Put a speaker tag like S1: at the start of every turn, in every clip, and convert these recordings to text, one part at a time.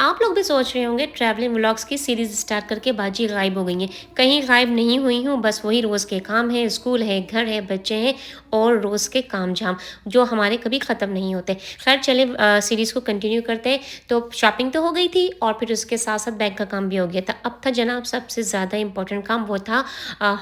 S1: आप लोग भी सोच रहे होंगे ट्रैवलिंग व्लॉग्स की सीरीज़ स्टार्ट करके बाजी गायब हो गई हैं। कहीं गायब नहीं हुई हूँ, बस वही रोज़ के काम हैं, स्कूल है, घर है, बच्चे हैं और रोज़ के काम-झाम जो हमारे कभी ख़त्म नहीं होते। ख़ैर चले सीरीज़ को कंटिन्यू करते हैं। तो शॉपिंग तो हो गई थी और फिर उसके साथ-साथ बैंक का काम भी हो गया था। अब था जनाब सबसे ज़्यादा इम्पोर्टेंट काम, वो था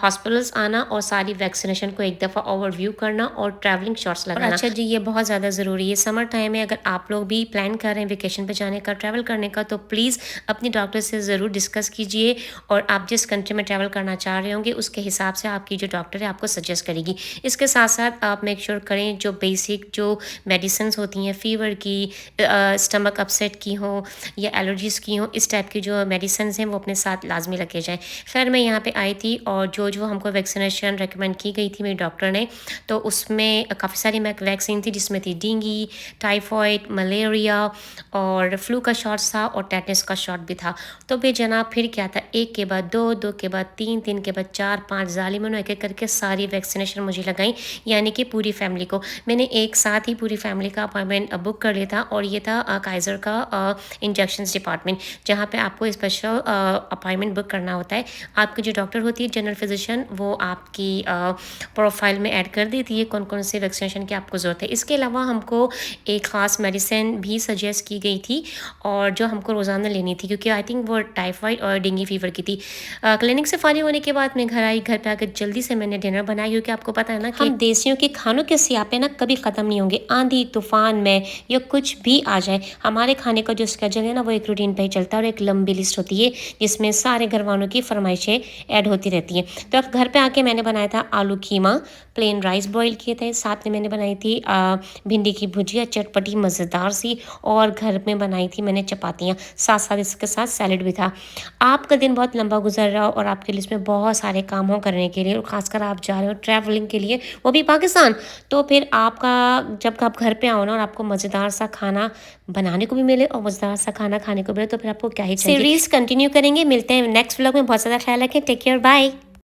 S1: हॉस्पिटल्स आना और सारी वैक्सीनेशन को एक दफ़ा ओवरव्यू करना और ट्रैवलिंग शॉट्स लगाना। और अच्छा जी, ये बहुत ज़्यादा ज़रूरी है। समर टाइम है, अगर आप लोग भी प्लान कर रहे हैं वेकेशन पे जाने का, ट्रैवल करने का, तो प्लीज़ अपने डॉक्टर से ज़रूर डिस्कस कीजिए और आप जिस कंट्री में ट्रैवल करना चाह रहे होंगे उसके हिसाब से आपकी जो डॉक्टर है आपको सजेस्ट करेगी। इसके साथ-साथ आप मेक श्योर करें जो बेसिक जो मेडिसिन्स होती हैं फ़ीवर की, स्टमक अपसेट की हों या एलर्जीज़ की हों, इस टाइप की जो मेडिसिन्स हैं वो अपने साथ लाज़मी लेके जाएँ। ख़ैर मैं यहाँ पे आई थी और जो हमको वैक्सीनेशन रिकमेंड की गई थी मेरी डॉक्टर ने, तो उसमें काफ़ी सारी वैक्सीन थी जिसमें थी डेंगू, टाइफाइड, मलेरिया और फ्लू का शॉट्स था और टेटनस का शॉट भी था। तो बेजनाब फिर क्या था, एक के बाद दो, दो के बाद तीन, तीन के बाद चार, 5 ज़ालिमों ने एक-एक करके सारी वैक्सीनेशन मुझे लगाई, यानी कि पूरी फैमिली को। मैंने एक साथ ही पूरी फैमिली का अपॉइंटमेंट बुक कर लिया था और ये था काइज़र का इंजेक्शंस डिपार्टमेंट, जहाँ पे आपको स्पेशल अपॉइंटमेंट बुक करना होता है। आपकी जो डॉक्टर होती है जनरल फिजिशियन, वो आपकी प्रोफाइल में ऐड कर देती है कौन-कौन से वैक्सीनेशन की आपको ज़रूरत है। इसके अलावा हमको एक ख़ास मेडिसिन भी सजेस्ट की गई थी और जो हमको रोज़ाना लेनी थी, क्योंकि आई थिंक वो टाइफाइड और डेंगू फ़ीवर की थी। क्लिनिक से फ़ारिग होने के बाद मैं घर आई, घर पे आकर जल्दी से मैंने डिनर बनाया, क्योंकि आपको पता है ना कि हम देसियों के खानों के स्यापे ना कभी ख़त्म नहीं होंगे। आंधी, तूफ़ान में या कुछ भी आ जाए, हमारे खाने का जो स्केड्यूल है ना वो एक रूटीन पे ही चलता है और एक लंबी लिस्ट होती है जिसमें सारे घरवालों की फ़रमाइशें ऐड होती रहती हैं। तो अब घर पे आके मैंने बनाया था आलू कीमा, प्लेन राइस बॉयल किए थे, साथ में मैंने बनाई थी भिंडी की भुजिया चटपटी मज़ेदार सी, और घर में बनाई थी मैंने चपातियाँ, साथ-साथ इसके साथ सैलेड भी था। आपका दिन बहुत लंबा गुज़र रहा हो और आपकी लिस्ट में बहुत सारे काम हो करने के लिए और ख़ासकर आप जा रहे हो ट्रैवलिंग के लिए, वो भी पाकिस्तान, तो फिर आपका जब आप घर पे आओ ना और आपको मज़ेदार सा खाना बनाने को भी मिले और मज़ेदार सा खाना खाने को मिले, तो फिर आपको क्या ही चाहिए। सीरीज़ कंटिन्यू करेंगे, मिलते हैं नेक्स्ट व्लॉग में। बहुत ज़्यादा ख्याल रखें, टेक केयर, बाय।